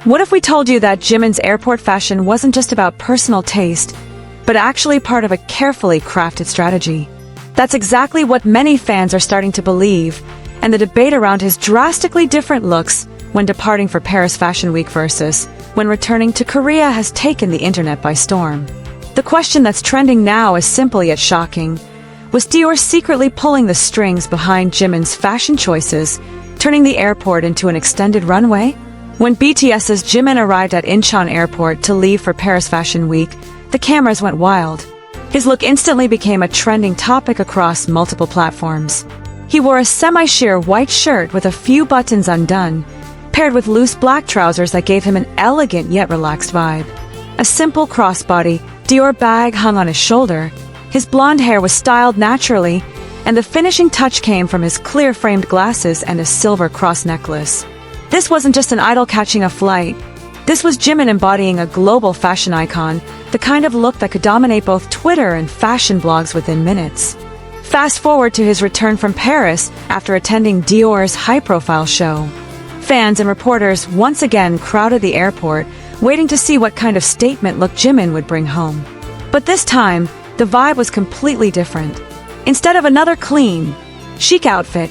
What if we told you that Jimin's airport fashion wasn't just about personal taste, but actually part of a carefully crafted strategy? That's exactly what many fans are starting to believe, and the debate around his drastically different looks when departing for Paris Fashion Week versus when returning to Korea has taken the internet by storm. The question that's trending now is simple yet shocking. Was Dior secretly pulling the strings behind Jimin's fashion choices, turning the airport into an extended runway? When BTS's Jimin arrived at Incheon Airport to leave for Paris Fashion Week, the cameras went wild. His look instantly became a trending topic across multiple platforms. He wore a semi-sheer white shirt with a few buttons undone, paired with loose black trousers that gave him an elegant yet relaxed vibe. A simple crossbody Dior bag hung on his shoulder, his blonde hair was styled naturally, and the finishing touch came from his clear-framed glasses and a silver cross necklace. This wasn't just an idol catching a flight. This was Jimin embodying a global fashion icon, the kind of look that could dominate both Twitter and fashion blogs within minutes. Fast forward to his return from Paris after attending Dior's high-profile show. Fans and reporters once again crowded the airport, waiting to see what kind of statement look Jimin would bring home. But this time, the vibe was completely different. Instead of another clean, chic outfit,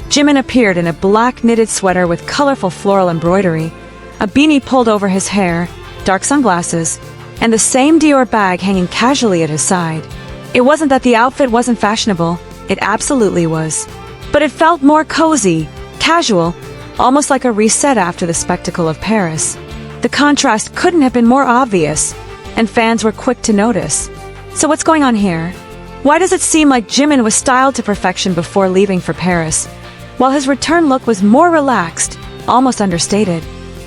Jimin appeared in a black knitted sweater with colorful floral embroidery, a beanie pulled over his hair, dark sunglasses, and the same Dior bag hanging casually at his side. It wasn't that the outfit wasn't fashionable, it absolutely was. But it felt more cozy, casual, almost like a reset after the spectacle of Paris. The contrast couldn't have been more obvious, and fans were quick to notice. So what's going on here? Why does it seem like Jimin was styled to perfection before leaving for Paris, while his return look was more relaxed, almost understated?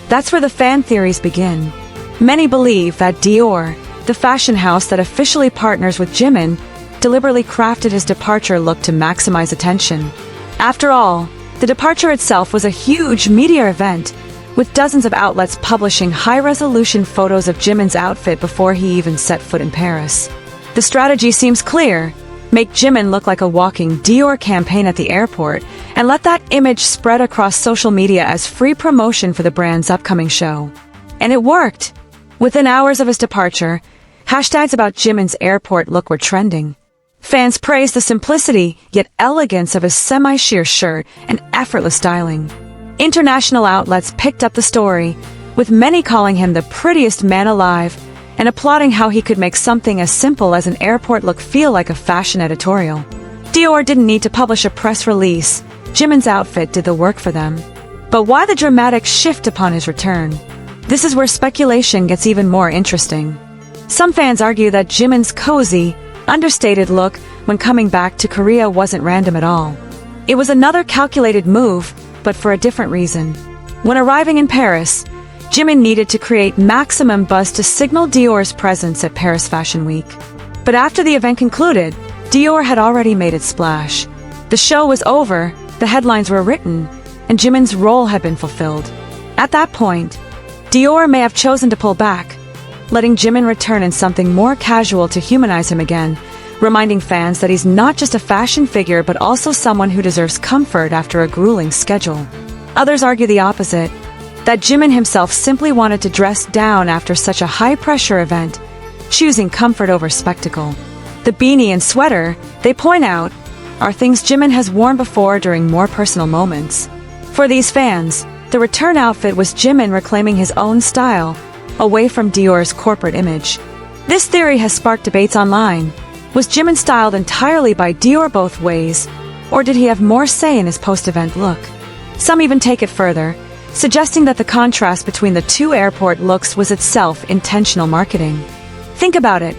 That's where the fan theories begin. Many believe that Dior, the fashion house that officially partners with Jimin, deliberately crafted his departure look to maximize attention. After all, the departure itself was a huge media event, with dozens of outlets publishing high-resolution photos of Jimin's outfit before he even set foot in Paris. The strategy seems clear. Make Jimin look like a walking Dior campaign at the airport, and let that image spread across social media as free promotion for the brand's upcoming show. And it worked! Within hours of his departure, hashtags about Jimin's airport look were trending. Fans praised the simplicity, yet elegance of his semi-sheer shirt and effortless styling. International outlets picked up the story, with many calling him the prettiest man alive, and applauding how he could make something as simple as an airport look feel like a fashion editorial. Dior didn't need to publish a press release. Jimin's outfit did the work for them. But why the dramatic shift upon his return? This is where speculation gets even more interesting. Some fans argue that Jimin's cozy, understated look when coming back to Korea wasn't random at all. It was another calculated move, but for a different reason. When arriving in Paris, Jimin needed to create maximum buzz to signal Dior's presence at Paris Fashion Week. But after the event concluded, Dior had already made its splash. The show was over, the headlines were written, and Jimin's role had been fulfilled. At that point, Dior may have chosen to pull back, letting Jimin return in something more casual to humanize him again, reminding fans that he's not just a fashion figure but also someone who deserves comfort after a grueling schedule. Others argue the opposite, that Jimin himself simply wanted to dress down after such a high-pressure event, choosing comfort over spectacle. The beanie and sweater, they point out, are things Jimin has worn before during more personal moments. For these fans, the return outfit was Jimin reclaiming his own style, away from Dior's corporate image. This theory has sparked debates online. Was Jimin styled entirely by Dior both ways, or did he have more say in his post-event look? Some even take it further, suggesting that the contrast between the two airport looks was itself intentional marketing. Think about it.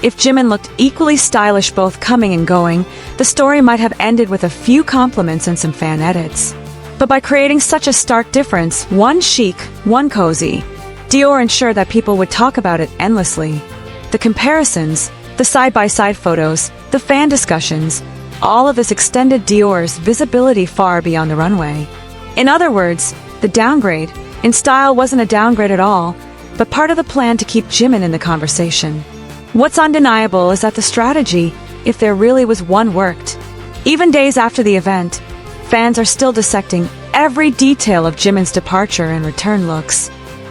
If Jimin looked equally stylish both coming and going, the story might have ended with a few compliments and some fan edits. But by creating such a stark difference, one chic, one cozy, Dior ensured that people would talk about it endlessly. The comparisons, the side-by-side photos, the fan discussions, all of this extended Dior's visibility far beyond the runway. In other words, the downgrade in style wasn't a downgrade at all, but part of the plan to keep Jimin in the conversation. What's undeniable is that the strategy, if there really was one, worked. Even days after the event, fans are still dissecting every detail of Jimin's departure and return looks.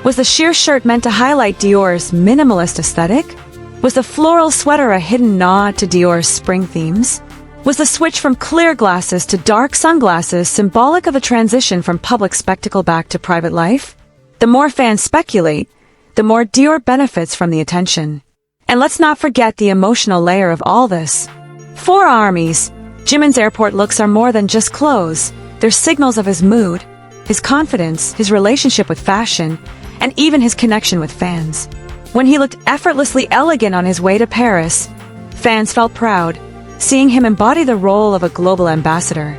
Was the sheer shirt meant to highlight Dior's minimalist aesthetic? Was the floral sweater a hidden nod to Dior's spring themes? Was the switch from clear glasses to dark sunglasses symbolic of a transition from public spectacle back to private life? The more fans speculate, the more Dior benefits from the attention. And let's not forget the emotional layer of all this. For armies, Jimin's airport looks are more than just clothes. They're signals of his mood, his confidence, his relationship with fashion, and even his connection with fans. When he looked effortlessly elegant on his way to Paris, fans felt proud, seeing him embody the role of a global ambassador.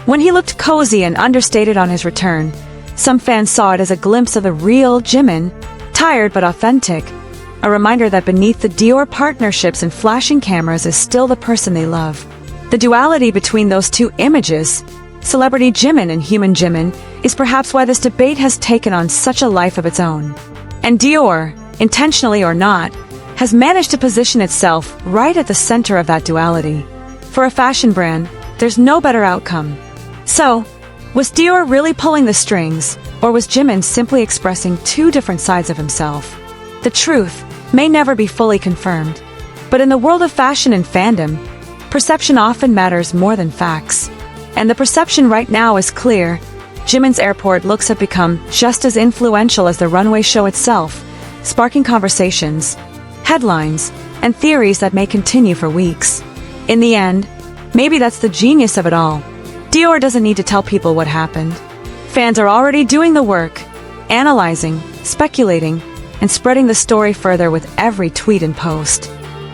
When he looked cozy and understated on his return, some fans saw it as a glimpse of the real Jimin, tired but authentic, a reminder that beneath the Dior partnerships and flashing cameras is still the person they love. The duality between those two images, celebrity Jimin and human Jimin, is perhaps why this debate has taken on such a life of its own. And Dior, intentionally or not, has managed to position itself right at the center of that duality. For a fashion brand, there's no better outcome. So, was Dior really pulling the strings, or was Jimin simply expressing two different sides of himself? The truth may never be fully confirmed, but in the world of fashion and fandom, perception often matters more than facts. And the perception right now is clear. Jimin's airport looks have become just as influential as the runway show itself, sparking conversations, headlines, and theories that may continue for weeks. In the end, maybe that's the genius of it all. Dior doesn't need to tell people what happened. Fans are already doing the work, analyzing, speculating, and spreading the story further with every tweet and post.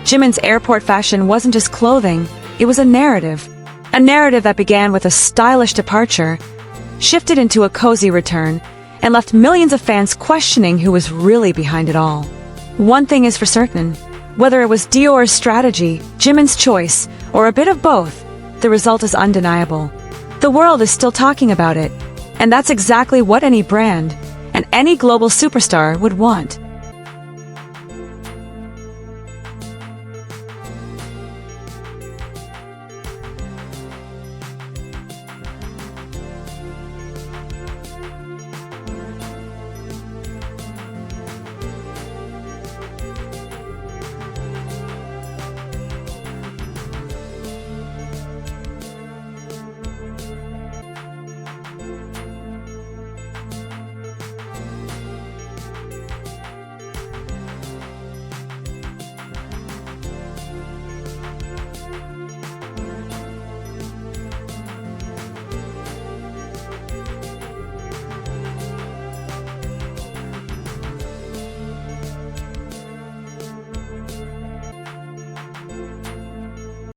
Jimin's airport fashion wasn't just clothing, it was a narrative. A narrative that began with a stylish departure, shifted into a cozy return, and left millions of fans questioning who was really behind it all. One thing is for certain, whether it was Dior's strategy, Jimin's choice, or a bit of both, the result is undeniable. The world is still talking about it, and that's exactly what any brand and any global superstar would want.